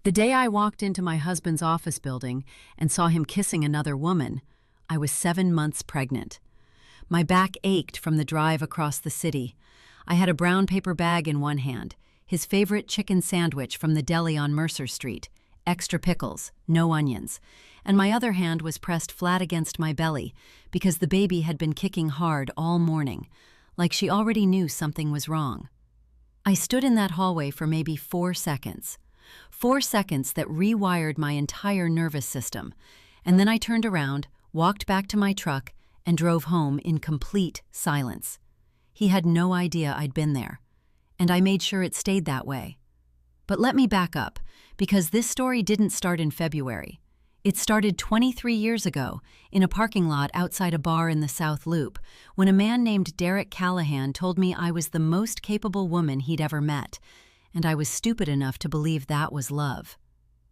The day I walked into my husband's office building and saw him kissing another woman, I was 7 months pregnant. My back ached from the drive across the city. I had a brown paper bag in one hand, his favorite chicken sandwich from the deli on Mercer Street, extra pickles, no onions, and my other hand was pressed flat against my belly because the baby had been kicking hard all morning, like she already knew something was wrong. I stood in that hallway for maybe 4 seconds. 4 seconds that rewired my entire nervous system, and then I turned around, walked back to my truck, and drove home in complete silence. He had no idea I'd been there, and I made sure it stayed that way. But let me back up, because this story didn't start in February. It started 23 years ago, in a parking lot outside a bar in the South Loop, when a man named Derek Callahan told me I was the most capable woman he'd ever met, and I was stupid enough to believe that was love.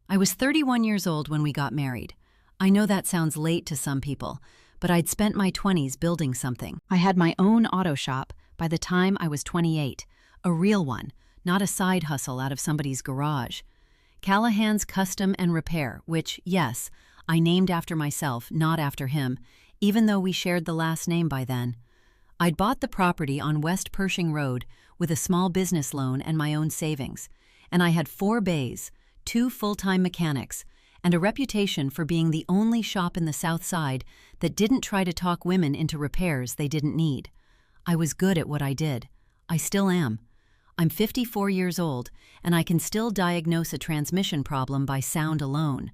I was 31 years old when we got married. I know that sounds late to some people, but I'd spent my 20s building something. I had my own auto shop by the time I was 28, a real one, not a side hustle out of somebody's garage. Callahan's Custom and Repair, which, yes, I named after myself, not after him, even though we shared the last name by then. I'd bought the property on West Pershing Road with a small business loan and my own savings, and I had 4 bays, 2 full-time mechanics, and a reputation for being the only shop in the South Side that didn't try to talk women into repairs they didn't need. I was good at what I did. I still am. I'm 54 years old, and I can still diagnose a transmission problem by sound alone.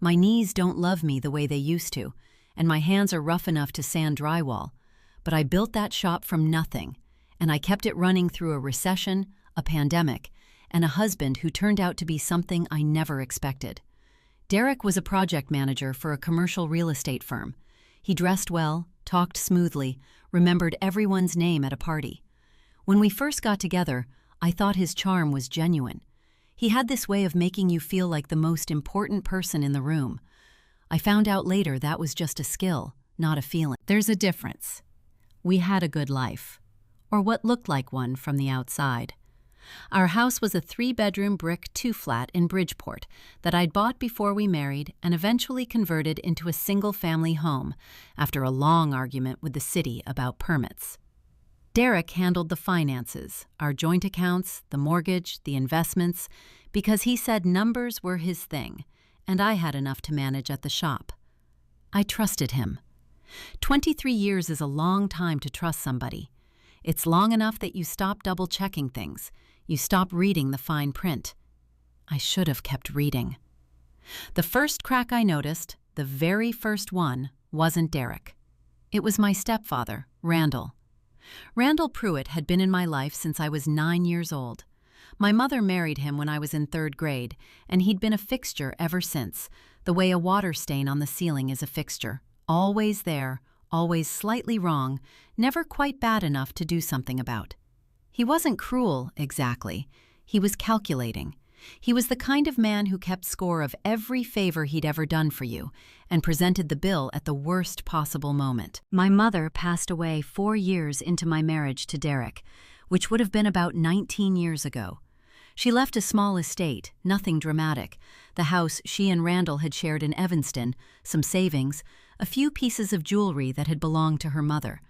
My knees don't love me the way they used to, and my hands are rough enough to sand drywall. But I built that shop from nothing, and I kept it running through a recession, a pandemic, and a husband who turned out to be something I never expected. Derek was a project manager for a commercial real estate firm. He dressed well, talked smoothly, remembered everyone's name at a party. When we first got together, I thought his charm was genuine. He had this way of making you feel like the most important person in the room. I found out later that was just a skill, not a feeling. There's a difference. We had a good life, or what looked like one from the outside. Our house was a 3-bedroom brick 2-flat in Bridgeport that I'd bought before we married and eventually converted into a single-family home after a long argument with the city about permits. Derek handled the finances, our joint accounts, the mortgage, the investments, because he said numbers were his thing, and I had enough to manage at the shop. I trusted him. 23 years is a long time to trust somebody. It's long enough that you stop double-checking things. You stop reading the fine print. I should have kept reading. The first crack I noticed, the very first one, wasn't Derek. It was my stepfather, Randall. Randall Pruitt had been in my life since I was 9 years old. My mother married him when I was in 3rd grade, and he'd been a fixture ever since, the way a water stain on the ceiling is a fixture. Always there, always slightly wrong, never quite bad enough to do something about. He wasn't cruel, exactly. He was calculating. He was the kind of man who kept score of every favor he'd ever done for you and presented the bill at the worst possible moment. My mother passed away 4 years into my marriage to Derek, which would have been about 19 years ago. She left a small estate, nothing dramatic, the house she and Randall had shared in Evanston, some savings, a few pieces of jewelry that had belonged to her mother.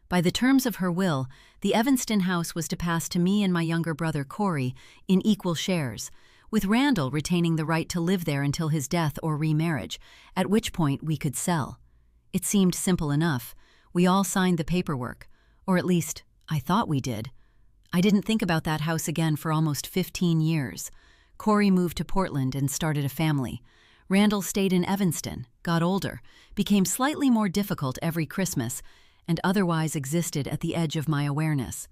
By the terms of her will, the Evanston house was to pass to me and my younger brother Corey in equal shares, with Randall retaining the right to live there until his death or remarriage, at which point we could sell. It seemed simple enough. We all signed the paperwork, or at least, I thought we did. I didn't think about that house again for almost 15 years. Corey moved to Portland and started a family. Randall stayed in Evanston, got older, became slightly more difficult every Christmas, and otherwise existed at the edge of my awareness.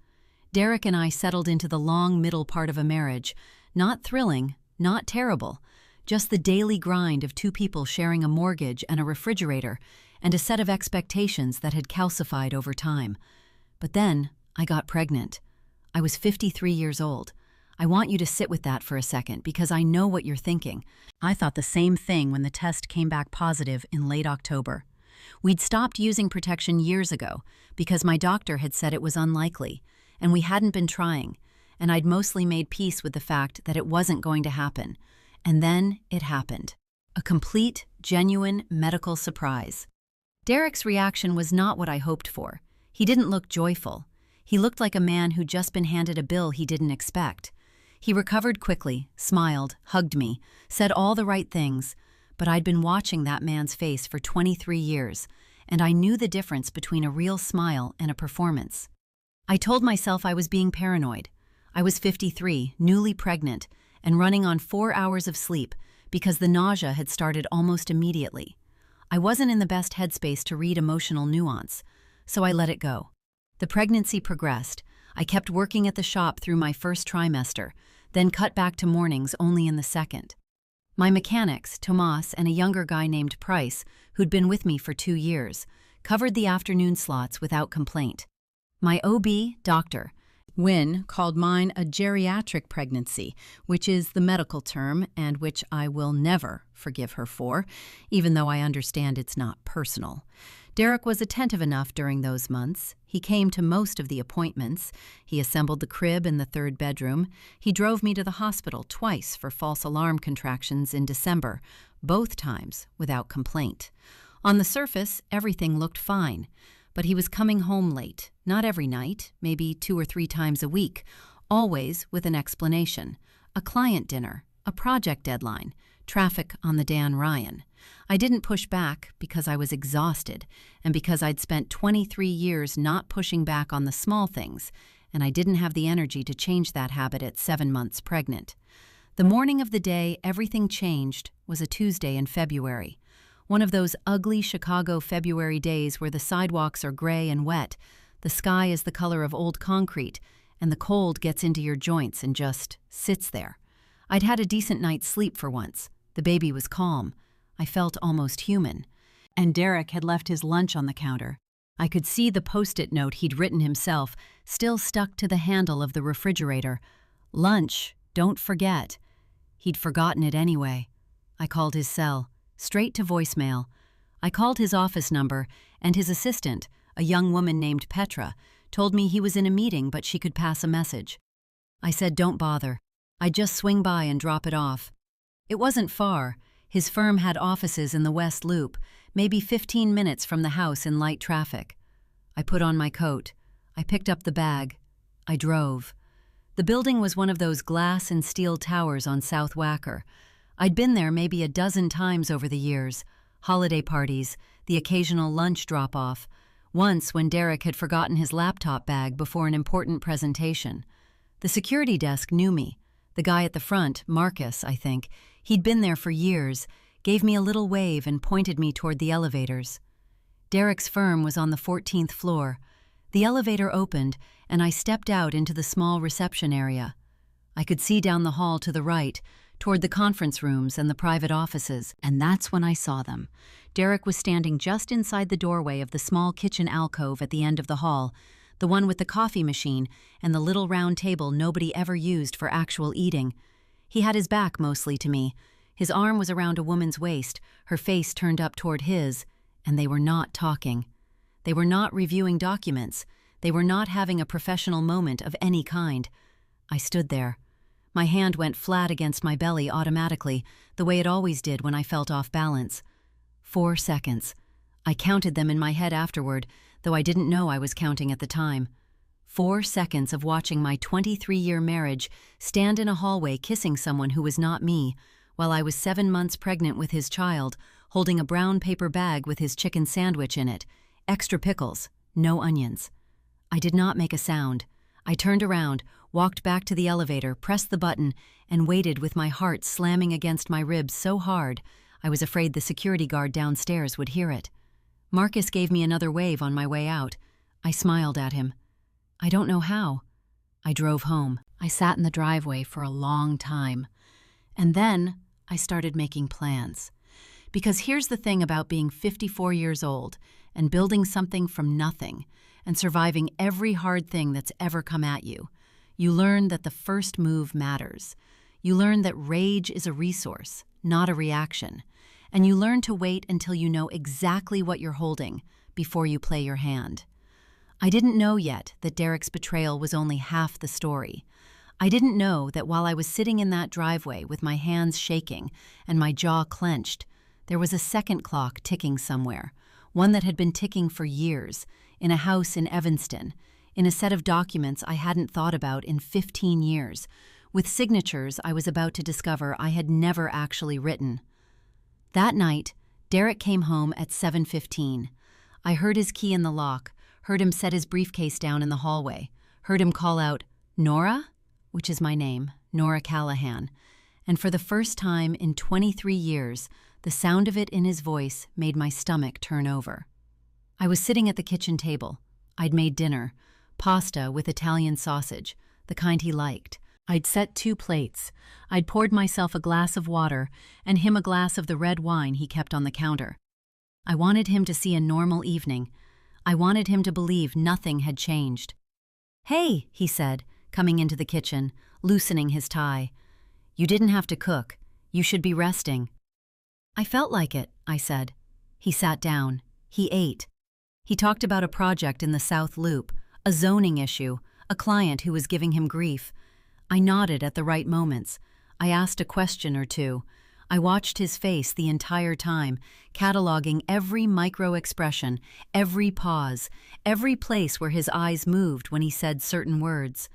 Derek and I settled into the long middle part of a marriage, not thrilling, not terrible, just the daily grind of 2 people sharing a mortgage and a refrigerator and a set of expectations that had calcified over time. But then I got pregnant. I was 53 years old. I want you to sit with that for a second because I know what you're thinking. I thought the same thing when the test came back positive in late October. We'd stopped using protection years ago because my doctor had said it was unlikely, and we hadn't been trying, and I'd mostly made peace with the fact that it wasn't going to happen, And then it happened. A complete, genuine medical surprise. Derek's reaction was not what I hoped for. He didn't look joyful. He looked like a man who'd just been handed a bill he didn't expect. He recovered quickly, smiled, hugged me, said all the right things, but I'd been watching that man's face for 23 years, and I knew the difference between a real smile and a performance. I told myself I was being paranoid. I was 53, newly pregnant, and running on 4 hours of sleep because the nausea had started almost immediately. I wasn't in the best headspace to read emotional nuance, so I let it go. The pregnancy progressed. I kept working at the shop through my first trimester, then cut back to mornings only in the second. My mechanics, Tomas and a younger guy named Price, who'd been with me for 2 years, covered the afternoon slots without complaint. My OB, doctor, Wynne, called mine a geriatric pregnancy, which is the medical term and which I will never forgive her for, even though I understand it's not personal. Derek was attentive enough during those months. He came to most of the appointments. He assembled the crib in the 3rd bedroom. He drove me to the hospital twice for false alarm contractions in December, both times without complaint. On the surface, everything looked fine, but he was coming home late, not every night, maybe 2 or 3 times a week, always with an explanation. A client dinner, a project deadline, traffic on the Dan Ryan. I didn't push back because I was exhausted and because I'd spent 23 years not pushing back on the small things, and I didn't have the energy to change that habit at 7 months pregnant. The morning of the day everything changed was a Tuesday in February. One of those ugly Chicago February days where the sidewalks are gray and wet, the sky is the color of old concrete, and the cold gets into your joints and just sits there. I'd had a decent night's sleep for once. The baby was calm. I felt almost human. And Derek had left his lunch on the counter. I could see the post-it note he'd written himself, still stuck to the handle of the refrigerator. Lunch, don't forget. He'd forgotten it anyway. I called his cell, straight to voicemail. I called his office number, and his assistant, a young woman named Petra, told me he was in a meeting but she could pass a message. I said don't bother. I'd just swing by and drop it off. It wasn't far. His firm had offices in the West Loop, maybe 15 minutes from the house in light traffic. I put on my coat. I picked up the bag. I drove. The building was one of those glass and steel towers on South Wacker. I'd been there maybe a dozen times over the years. Holiday parties, the occasional lunch drop-off. Once when Derek had forgotten his laptop bag before an important presentation. The security desk knew me. The guy at the front, Marcus, I think, he'd been there for years, gave me a little wave and pointed me toward the elevators. Derek's firm was on the 14th floor. The elevator opened, and I stepped out into the small reception area. I could see down the hall to the right, toward the conference rooms and the private offices, and that's when I saw them. Derek was standing just inside the doorway of the small kitchen alcove at the end of the hall, the one with the coffee machine and the little round table nobody ever used for actual eating. He had his back mostly to me. His arm was around a woman's waist, her face turned up toward his, and they were not talking. They were not reviewing documents. They were not having a professional moment of any kind. I stood there. My hand went flat against my belly automatically, the way it always did when I felt off balance. 4 seconds. I counted them in my head afterward, though I didn't know I was counting at the time. 4 seconds of watching my 23-year marriage stand in a hallway kissing someone who was not me, while I was 7 months pregnant with his child, holding a brown paper bag with his chicken sandwich in it, extra pickles, no onions. I did not make a sound. I turned around, walked back to the elevator, pressed the button, and waited with my heart slamming against my ribs so hard I was afraid the security guard downstairs would hear it. Marcus gave me another wave on my way out. I smiled at him. I don't know how. I drove home. I sat in the driveway for a long time. And then I started making plans. Because here's the thing about being 54 years old and building something from nothing and surviving every hard thing that's ever come at you. You learn that the first move matters. You learn that rage is a resource, not a reaction. And you learn to wait until you know exactly what you're holding before you play your hand. I didn't know yet that Derek's betrayal was only half the story. I didn't know that while I was sitting in that driveway with my hands shaking and my jaw clenched, there was a second clock ticking somewhere, one that had been ticking for years, in a house in Evanston, in a set of documents I hadn't thought about in 15 years, with signatures I was about to discover I had never actually written. That night, Derek came home at 7:15. I heard his key in the lock, heard him set his briefcase down in the hallway, heard him call out, "Nora?" which is my name, Nora Callahan, and for the first time in 23 years, the sound of it in his voice made my stomach turn over. I was sitting at the kitchen table. I'd made dinner, pasta with Italian sausage, the kind he liked. I'd set 2 plates. I'd poured myself a glass of water and him a glass of the red wine he kept on the counter. I wanted him to see a normal evening. I wanted him to believe nothing had changed. "Hey," he said, coming into the kitchen, loosening his tie. "You didn't have to cook. You should be resting." "I felt like it," I said. He sat down. He ate. He talked about a project in the South Loop, a zoning issue, a client who was giving him grief. I nodded at the right moments. I asked a question or two. I watched his face the entire time, cataloging every micro-expression, every pause, every place where his eyes moved when he said certain words.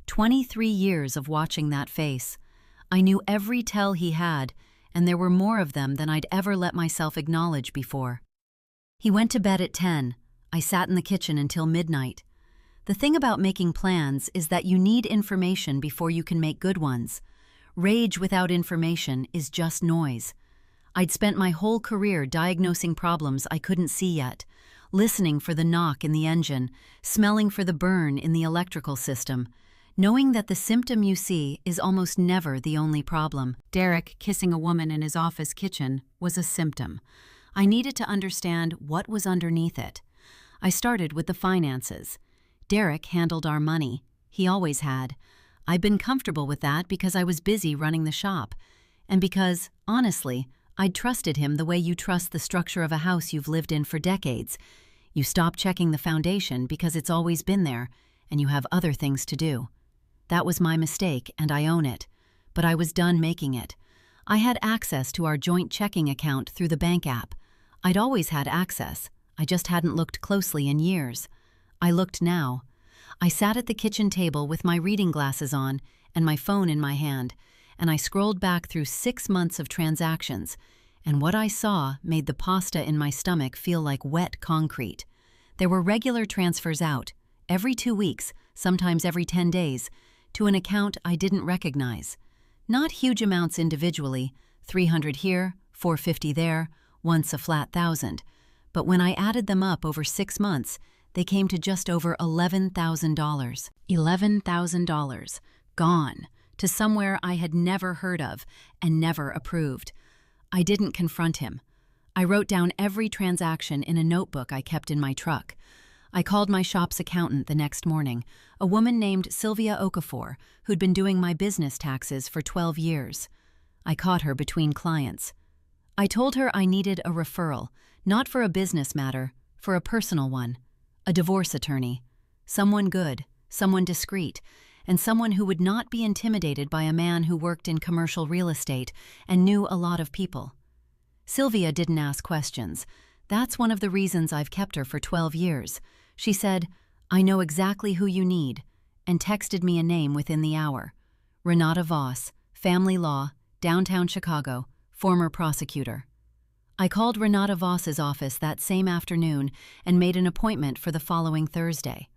23 years of watching that face. I knew every tell he had, and there were more of them than I'd ever let myself acknowledge before. He went to bed at 10. I sat in the kitchen until midnight. The thing about making plans is that you need information before you can make good ones. Rage without information is just noise. I'd spent my whole career diagnosing problems I couldn't see yet, listening for the knock in the engine, smelling for the burn in the electrical system, knowing that the symptom you see is almost never the only problem. Derek kissing a woman in his office kitchen was a symptom. I needed to understand what was underneath it. I started with the finances. Derek handled our money. He always had. I'd been comfortable with that because I was busy running the shop, and because, honestly, I'd trusted him the way you trust the structure of a house you've lived in for decades. You stop checking the foundation because it's always been there, and you have other things to do. That was my mistake, and I own it. But I was done making it. I had access to our joint checking account through the bank app. I'd always had access. I just hadn't looked closely in years. I looked now. I sat at the kitchen table with my reading glasses on and my phone in my hand, and I scrolled back through 6 months of transactions, and what I saw made the pasta in my stomach feel like wet concrete. There were regular transfers out, every 2 weeks, sometimes every 10 days, to an account I didn't recognize. Not huge amounts individually, 300 here, 450 there, once a flat 1,000. But when I added them up over 6 months, they came to just over $11,000. $11,000. Gone. To somewhere I had never heard of and never approved. I didn't confront him. I wrote down every transaction in a notebook I kept in my truck. I called my shop's accountant the next morning, a woman named Sylvia Okafor, who'd been doing my business taxes for 12 years. I caught her between clients. I told her I needed a referral, not for a business matter, for a personal one. A divorce attorney. Someone good, someone discreet, and someone who would not be intimidated by a man who worked in commercial real estate and knew a lot of people. Sylvia didn't ask questions. That's one of the reasons I've kept her for 12 years. She said, "I know exactly who you need," and texted me a name within the hour. Renata Voss, family law, downtown Chicago, former prosecutor. I called Renata Voss's office that same afternoon and made an appointment for the following Thursday.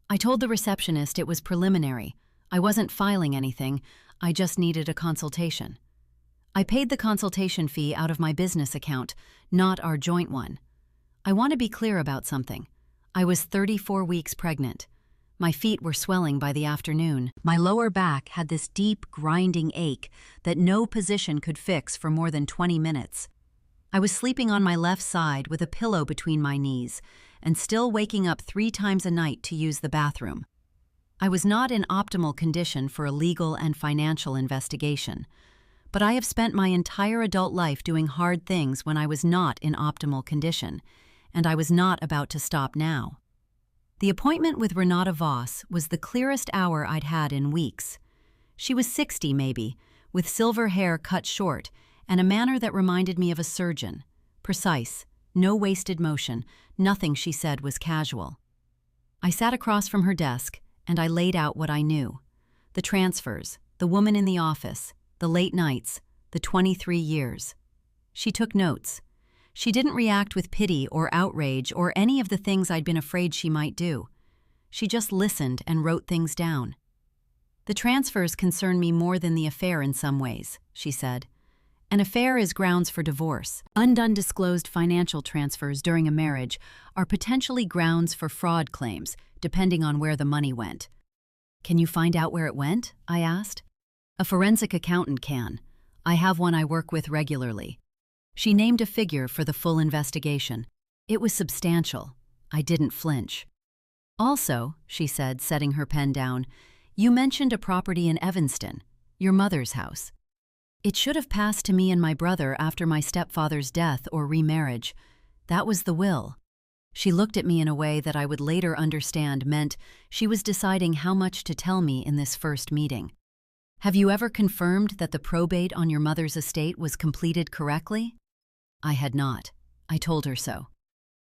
I told the receptionist it was preliminary. I wasn't filing anything, I just needed a consultation. I paid the consultation fee out of my business account, not our joint one. I want to be clear about something. I was 34 weeks pregnant. My feet were swelling by the afternoon. My lower back had this deep, grinding ache that no position could fix for more than 20 minutes. I was sleeping on my left side with a pillow between my knees and still waking up 3 times a night to use the bathroom. I was not in optimal condition for a legal and financial investigation, but I have spent my entire adult life doing hard things when I was not in optimal condition, and I was not about to stop now. The appointment with Renata Voss was the clearest hour I'd had in weeks. She was 60 maybe, with silver hair cut short and a manner that reminded me of a surgeon. Precise, no wasted motion, nothing she said was casual. I sat across from her desk and I laid out what I knew. The transfers, the woman in the office, the late nights, the 23 years. She took notes. She didn't react with pity or outrage or any of the things I'd been afraid she might do. She just listened and wrote things down. The transfers concern me more than the affair in some ways, she said. An affair is grounds for divorce. Undisclosed financial transfers during a marriage are potentially grounds for fraud claims, depending on where the money went. Can you find out where it went? I asked. A forensic accountant can. I have one I work with regularly. She named a figure for the full investigation. It was substantial. I didn't flinch. Also, she said, setting her pen down, you mentioned a property in Evanston, your mother's house. It should have passed to me and my brother after my stepfather's death or remarriage. That was the will. She looked at me in a way that I would later understand meant she was deciding how much to tell me in this first meeting. Have you ever confirmed that the probate on your mother's estate was completed correctly? I had not. I told her so.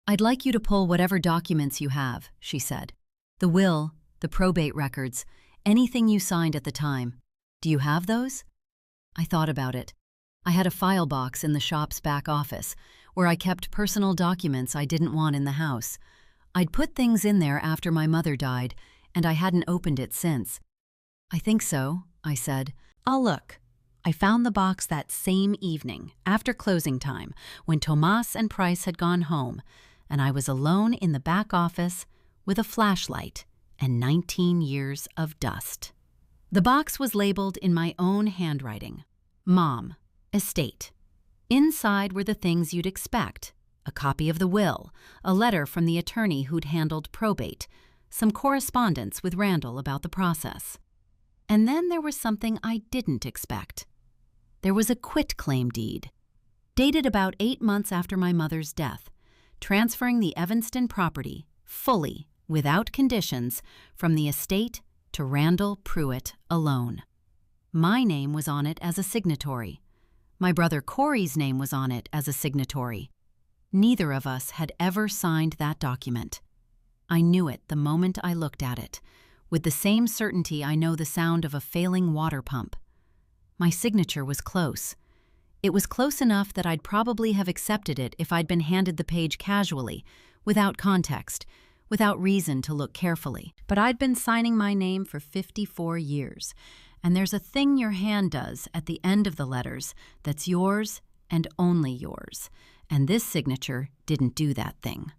I'd like you to pull whatever documents you have, she said. The will, the probate records, anything you signed at the time. Do you have those? I thought about it. I had a file box in the shop's back office where I kept personal documents I didn't want in the house. I'd put things in there after my mother died, and I hadn't opened it since. I think so, I said. I'll look. I found the box that same evening, after closing time, when Tomas and Price had gone home, and I was alone in the back office with a flashlight and 19 years of dust. The box was labeled in my own handwriting. Mom, estate. Inside were the things you'd expect. A copy of the will, a letter from the attorney who'd handled probate, some correspondence with Randall about the process. And then there was something I didn't expect. There was a quitclaim deed, dated about 8 months after my mother's death, transferring the Evanston property, fully, without conditions, from the estate to Randall Pruitt alone. My name was on it as a signatory. My brother Corey's name was on it as a signatory. Neither of us had ever signed that document. I knew it the moment I looked at it, with the same certainty I know the sound of a failing water pump. My signature was close. It was close enough that I'd probably have accepted it if I'd been handed the page casually, without context, without reason to look carefully. But I'd been signing my name for 54 years, and there's a thing your hand does at the end of the letters that's yours and only yours, and this signature didn't do that thing.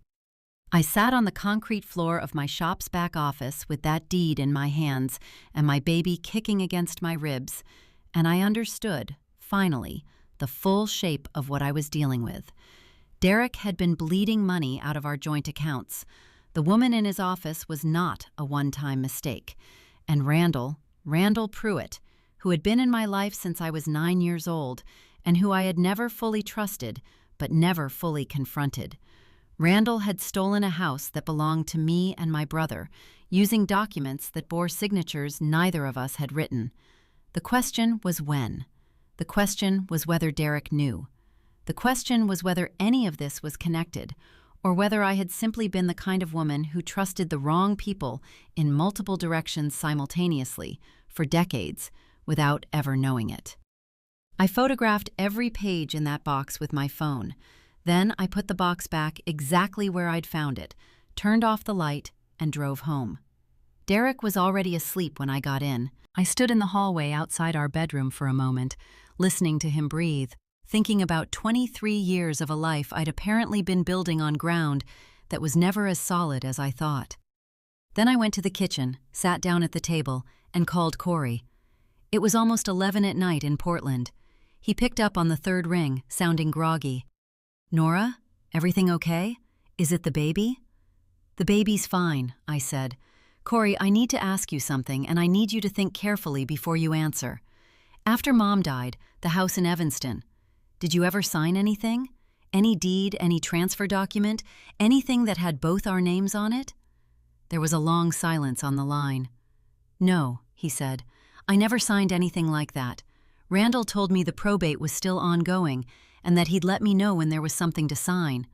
I sat on the concrete floor of my shop's back office with that deed in my hands and my baby kicking against my ribs, and I understood, finally, the full shape of what I was dealing with. Derek had been bleeding money out of our joint accounts. The woman in his office was not a one-time mistake. And Randall Pruitt, who had been in my life since I was 9 years old, and who I had never fully trusted, but never fully confronted. Randall had stolen a house that belonged to me and my brother, using documents that bore signatures neither of us had written. The question was when. The question was whether Derek knew. The question was whether any of this was connected, or whether I had simply been the kind of woman who trusted the wrong people in multiple directions simultaneously for decades without ever knowing it. I photographed every page in that box with my phone. Then I put the box back exactly where I'd found it, turned off the light, and drove home. Derek was already asleep when I got in. I stood in the hallway outside our bedroom for a moment, listening to him breathe, thinking about 23 years of a life I'd apparently been building on ground that was never as solid as I thought. Then I went to the kitchen, sat down at the table, and called Corey. It was almost 11 at night in Portland. He picked up on the third ring, sounding groggy. "Nora, everything okay? Is it the baby?" "The baby's fine," I said. "Corey, I need to ask you something, and I need you to think carefully before you answer. After Mom died, the house in Evanston, did you ever sign anything? Any deed, any transfer document, anything that had both our names on it?" There was a long silence on the line. "No," he said. I never signed anything like that. Randall told me the probate was still ongoing and that he'd let me know when there was something to sign.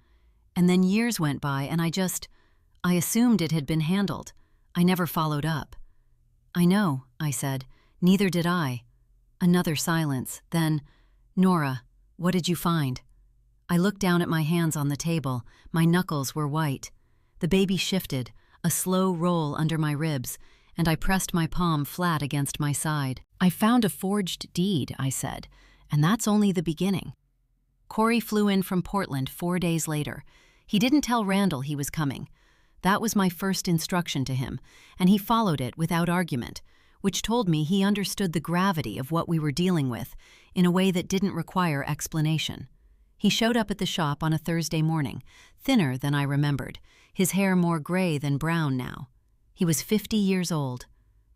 And then years went by and I assumed it had been handled. I never followed up. I know, I said. Neither did I. Another silence. Then, Nora, what did you find? I looked down at my hands on the table. My knuckles were white. The baby shifted, a slow roll under my ribs, and I pressed my palm flat against my side. I found a forged deed, I said, and that's only the beginning. Corey flew in from Portland 4 days later. He didn't tell Randall he was coming. That was my first instruction to him, and he followed it without argument, which told me he understood the gravity of what we were dealing with in a way that didn't require explanation. He showed up at the shop on a Thursday morning, thinner than I remembered, his hair more gray than brown now. He was 50 years old.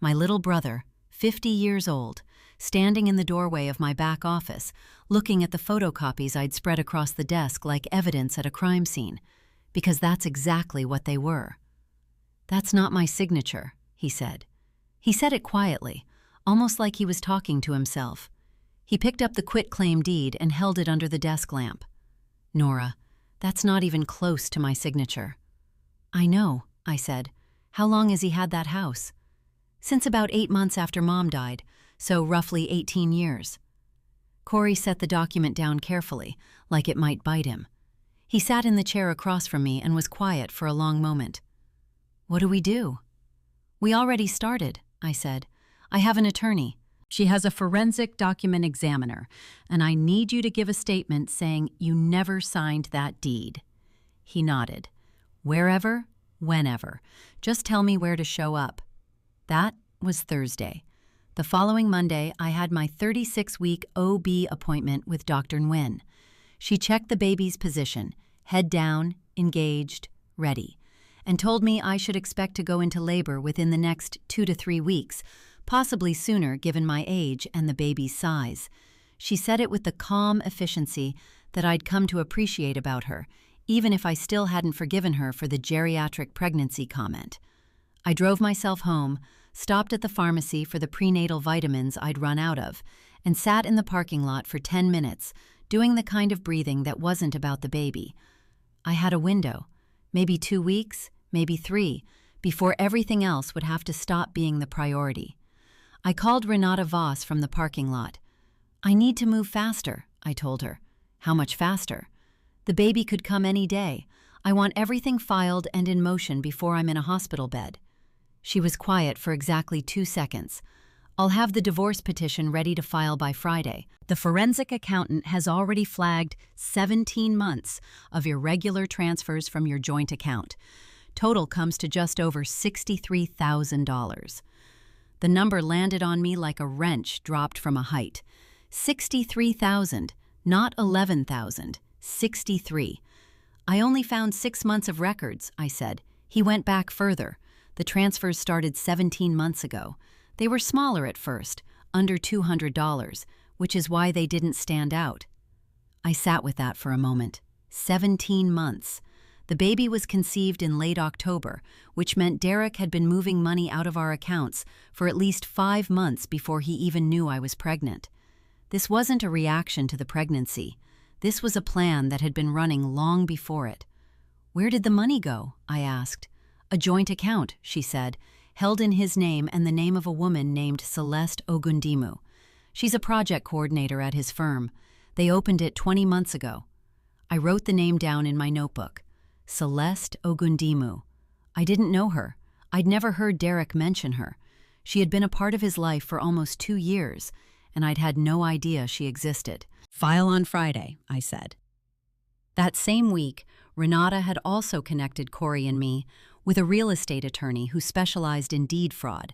My little brother, 50 years old, standing in the doorway of my back office, looking at the photocopies I'd spread across the desk like evidence at a crime scene, because that's exactly what they were. "That's not my signature," he said. He said it quietly, almost like he was talking to himself. He picked up the quitclaim deed and held it under the desk lamp. "Nora, that's not even close to my signature." "I know," I said. "How long has he had that house?" "Since about 8 months after Mom died, so roughly 18 years. Corey set the document down carefully, like it might bite him. He sat in the chair across from me and was quiet for a long moment. "What do we do?" "We already started," I said. "I have an attorney. She has a forensic document examiner, and I need you to give a statement saying you never signed that deed." He nodded. "Wherever, whenever. Just tell me where to show up." That was Thursday. The following Monday, I had my 36-week OB appointment with Dr. Nguyen. She checked the baby's position, head down, engaged, ready, and told me I should expect to go into labor within the next 2 to 3 weeks, possibly sooner given my age and the baby's size. She said it with the calm efficiency that I'd come to appreciate about her, even if I still hadn't forgiven her for the geriatric pregnancy comment. I drove myself home, stopped at the pharmacy for the prenatal vitamins I'd run out of, and sat in the parking lot for 10 minutes, doing the kind of breathing that wasn't about the baby. I had a window, maybe 2 weeks, maybe 3, before everything else would have to stop being the priority. I called Renata Voss from the parking lot. "I need to move faster," I told her. "How much faster?" "The baby could come any day. I want everything filed and in motion before I'm in a hospital bed." She was quiet for exactly 2 seconds. "I'll have the divorce petition ready to file by Friday. The forensic accountant has already flagged 17 months of irregular transfers from your joint account. Total comes to just over $63,000. The number landed on me like a wrench dropped from a height. 63,000, not 11,000, 63. "I only found 6 months of records," I said. He went back further. "The transfers started 17 months ago. They were smaller at first, under $200, which is why they didn't stand out." I sat with that for a moment. 17 months. The baby was conceived in late October, which meant Derek had been moving money out of our accounts for at least 5 months before he even knew I was pregnant. This wasn't a reaction to the pregnancy. This was a plan that had been running long before it. "Where did the money go?" I asked. "A joint account," she said, held in his name and the name of a woman named Celeste Ogundimu. "She's a project coordinator at his firm. They opened it 20 months ago." I wrote the name down in my notebook. Celeste Ogundimu. I didn't know her. I'd never heard Derek mention her. She had been a part of his life for almost 2 years, and I'd had no idea she existed. "File on Friday," I said. That same week, Renata had also connected Corey and me with a real estate attorney who specialized in deed fraud,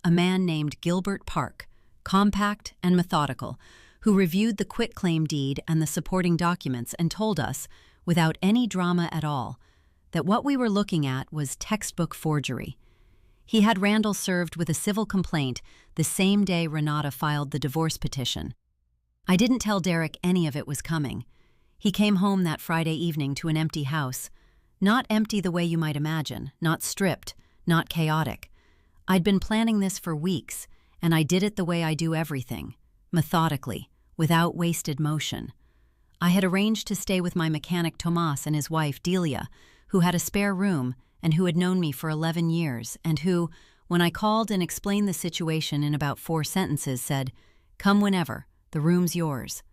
a man named Gilbert Park, compact and methodical, who reviewed the quitclaim deed and the supporting documents and told us, without any drama at all, that what we were looking at was textbook forgery. He had Randall served with a civil complaint the same day Renata filed the divorce petition. I didn't tell Derek any of it was coming. He came home that Friday evening to an empty house. Not empty the way you might imagine, not stripped, not chaotic. I'd been planning this for weeks, and I did it the way I do everything, methodically, without wasted motion. I had arranged to stay with my mechanic Tomas and his wife Delia, who had a spare room and who had known me for 11 years, and who, when I called and explained the situation in about 4 sentences, said, "Come whenever, the room's yours."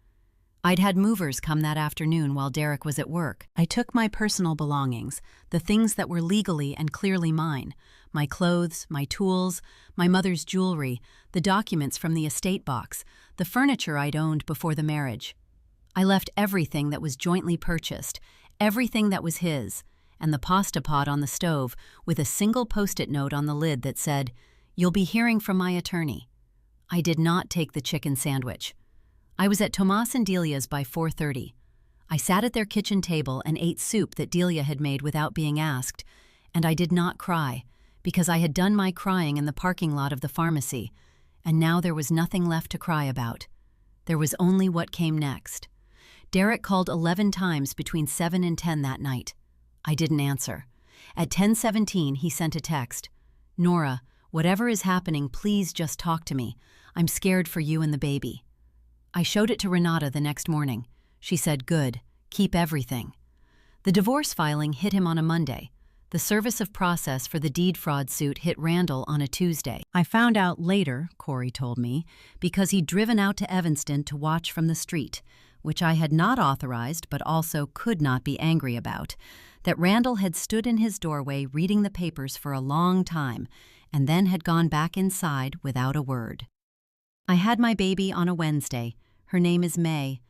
I'd had movers come that afternoon while Derek was at work. I took my personal belongings, the things that were legally and clearly mine, my clothes, my tools, my mother's jewelry, the documents from the estate box, the furniture I'd owned before the marriage. I left everything that was jointly purchased, everything that was his, and the pasta pot on the stove with a single post-it note on the lid that said, "You'll be hearing from my attorney." I did not take the chicken sandwich. I was at Tomas and Delia's by 4:30. I sat at their kitchen table and ate soup that Delia had made without being asked, and I did not cry, because I had done my crying in the parking lot of the pharmacy, and now there was nothing left to cry about. There was only what came next. Derek called 11 times between 7 and 10 that night. I didn't answer. At 10:17, he sent a text. "Nora, whatever is happening, please just talk to me. I'm scared for you and the baby." I showed it to Renata the next morning. She said, "Good, keep everything." The divorce filing hit him on a Monday. The service of process for the deed fraud suit hit Randall on a Tuesday. I found out later, Corey told me, because he'd driven out to Evanston to watch from the street, which I had not authorized but also could not be angry about, that Randall had stood in his doorway reading the papers for a long time and then had gone back inside without a word. I had my baby on a Wednesday. Her name is May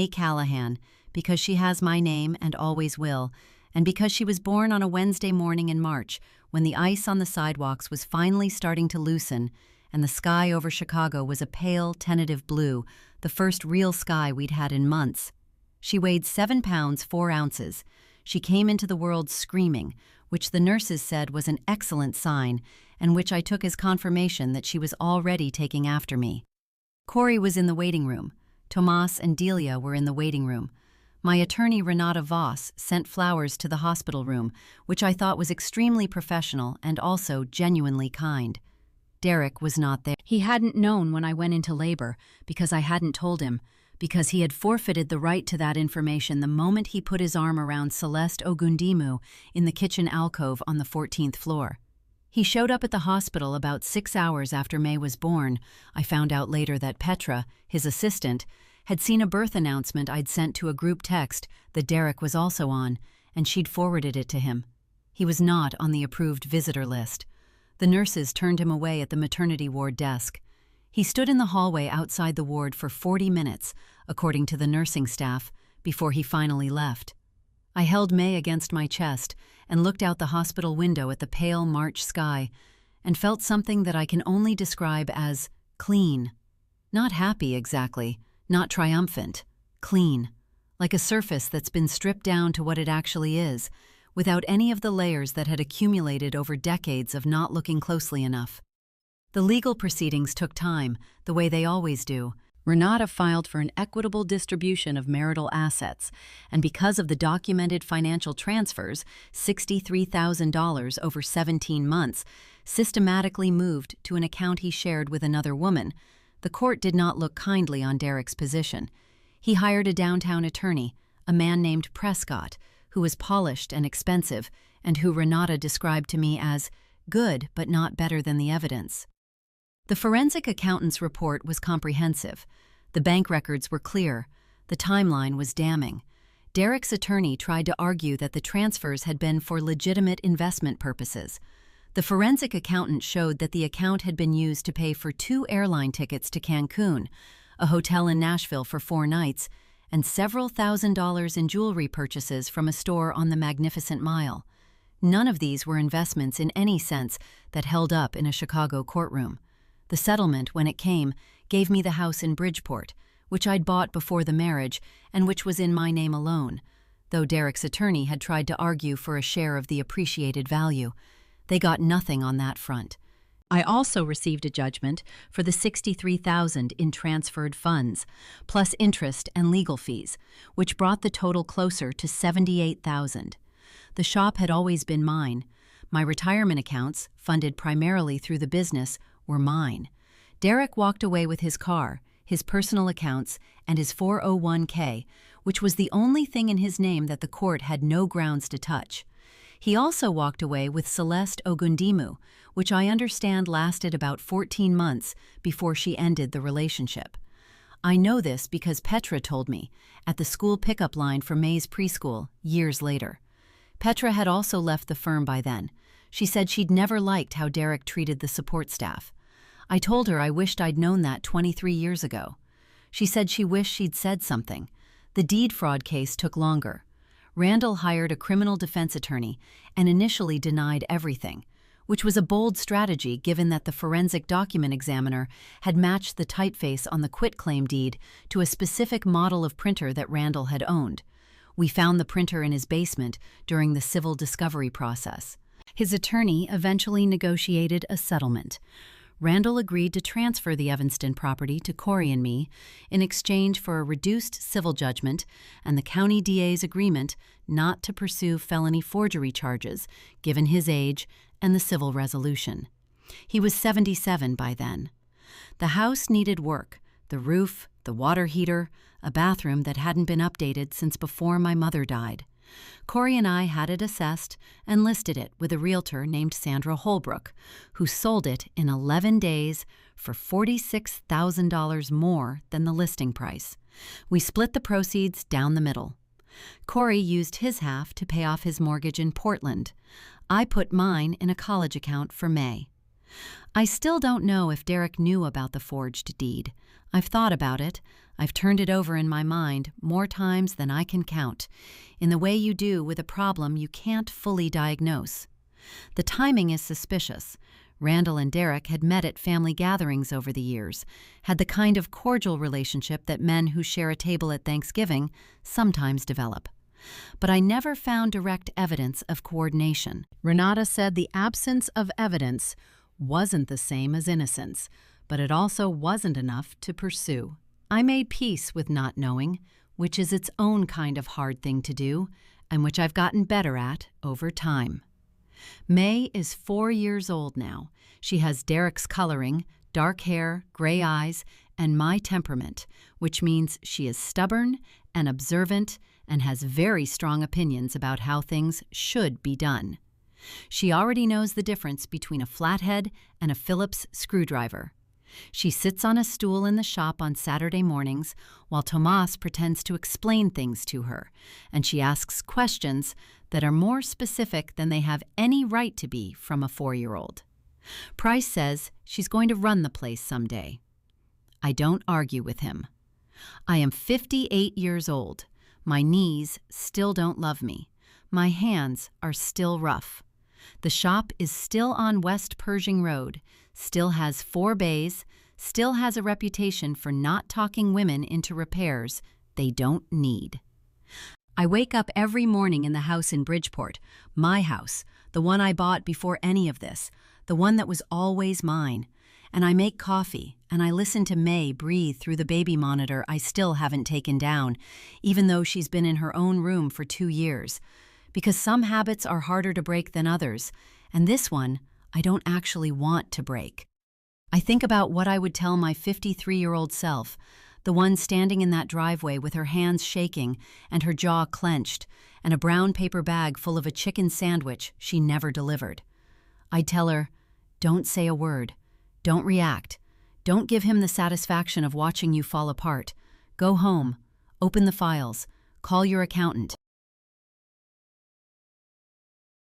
Callahan, because she has my name and always will, and because she was born on a Wednesday morning in March when the ice on the sidewalks was finally starting to loosen and the sky over Chicago was a pale, tentative blue, the first real sky we'd had in months. She weighed 7 pounds 4 ounces. She came into the world screaming, which the nurses said was an excellent sign and which I took as confirmation that she was already taking after me. Corey was in the waiting room. Tomas and Delia were in the waiting room. My attorney Renata Voss sent flowers to the hospital room, which I thought was extremely professional and also genuinely kind. Derek was not there. He hadn't known when I went into labor because I hadn't told him, because he had forfeited the right to that information the moment he put his arm around Celeste Ogundimu in the kitchen alcove on the 14th floor. He showed up at the hospital about 6 hours after May was born. I found out later that Petra, his assistant, had seen a birth announcement I'd sent to a group text that Derek was also on, and she'd forwarded it to him. He was not on the approved visitor list. The nurses turned him away at the maternity ward desk. He stood in the hallway outside the ward for 40 minutes, according to the nursing staff, before he finally left. I held May against my chest and looked out the hospital window at the pale March sky and felt something that I can only describe as clean. Not happy exactly, not triumphant, clean, like a surface that's been stripped down to what it actually is, without any of the layers that had accumulated over decades of not looking closely enough. The legal proceedings took time, the way they always do. Renata filed for an equitable distribution of marital assets, and because of the documented financial transfers, $63,000 over 17 months, systematically moved to an account he shared with another woman, the court did not look kindly on Derek's position. He hired a downtown attorney, a man named Prescott, who was polished and expensive, and who Renata described to me as good but not better than the evidence. The forensic accountant's report was comprehensive. The bank records were clear. The timeline was damning. Derek's attorney tried to argue that the transfers had been for legitimate investment purposes. The forensic accountant showed that the account had been used to pay for 2 airline tickets to Cancun, a hotel in Nashville for 4 nights, and several $1,000s in jewelry purchases from a store on the Magnificent Mile. None of these were investments in any sense that held up in a Chicago courtroom. The settlement, when it came, gave me the house in Bridgeport, which I'd bought before the marriage and which was in my name alone, though Derek's attorney had tried to argue for a share of the appreciated value. They got nothing on that front. I also received a judgment for the $63,000 in transferred funds, plus interest and legal fees, which brought the total closer to $78,000. The shop had always been mine. My retirement accounts, funded primarily through the business, were mine. Derek walked away with his car, his personal accounts, and his 401k, which was the only thing in his name that the court had no grounds to touch. He also walked away with Celeste Ogundimu, which I understand lasted about 14 months before she ended the relationship. I know this because Petra told me, at the school pickup line for May's preschool, years later. Petra had also left the firm by then. She said she'd never liked how Derek treated the support staff. I told her I wished I'd known that 23 years ago. She said she wished she'd said something. The deed fraud case took longer. Randall hired a criminal defense attorney and initially denied everything, which was a bold strategy given that the forensic document examiner had matched the typeface on the quitclaim deed to a specific model of printer that Randall had owned. We found the printer in his basement during the civil discovery process. His attorney eventually negotiated a settlement. Randall agreed to transfer the Evanston property to Corey and me in exchange for a reduced civil judgment and the county DA's agreement not to pursue felony forgery charges, given his age and the civil resolution. He was 77 by then. The house needed work: the roof, the water heater, a bathroom that hadn't been updated since before my mother died. Corey and I had it assessed and listed it with a realtor named Sandra Holbrook, who sold it in 11 days for $46,000 more than the listing price. We split the proceeds down the middle. Corey used his half to pay off his mortgage in Portland. I put mine in a college account for May. I still don't know if Derek knew about the forged deed. I've thought about it. I've turned it over in my mind more times than I can count, in the way you do with a problem you can't fully diagnose. The timing is suspicious. Randall and Derek had met at family gatherings over the years, had the kind of cordial relationship that men who share a table at Thanksgiving sometimes develop. But I never found direct evidence of coordination. Renata said the absence of evidence wasn't the same as innocence, but it also wasn't enough to pursue. I made peace with not knowing, which is its own kind of hard thing to do, and which I've gotten better at over time. May is 4 years old now. She has Derek's coloring, dark hair, gray eyes, and my temperament, which means she is stubborn and observant and has very strong opinions about how things should be done. She already knows the difference between a flathead and a Phillips screwdriver. She sits on a stool in the shop on Saturday mornings while Tomas pretends to explain things to her, and she asks questions that are more specific than they have any right to be from a 4-year-old. Price says she's going to run the place someday. I don't argue with him. I am 58 years old. My knees still don't love me. My hands are still rough. The shop is still on West Pershing Road, still has 4 bays, still has a reputation for not talking women into repairs they don't need. I wake up every morning in the house in Bridgeport, my house, the one I bought before any of this, the one that was always mine, and I make coffee, and I listen to May breathe through the baby monitor I still haven't taken down, even though she's been in her own room for 2 years. Because some habits are harder to break than others, and this one I don't actually want to break. I think about what I would tell my 53-year-old self, the one standing in that driveway with her hands shaking and her jaw clenched, and a brown paper bag full of a chicken sandwich she never delivered. I'd tell her, don't say a word, don't react, don't give him the satisfaction of watching you fall apart. Go home, open the files, call your accountant,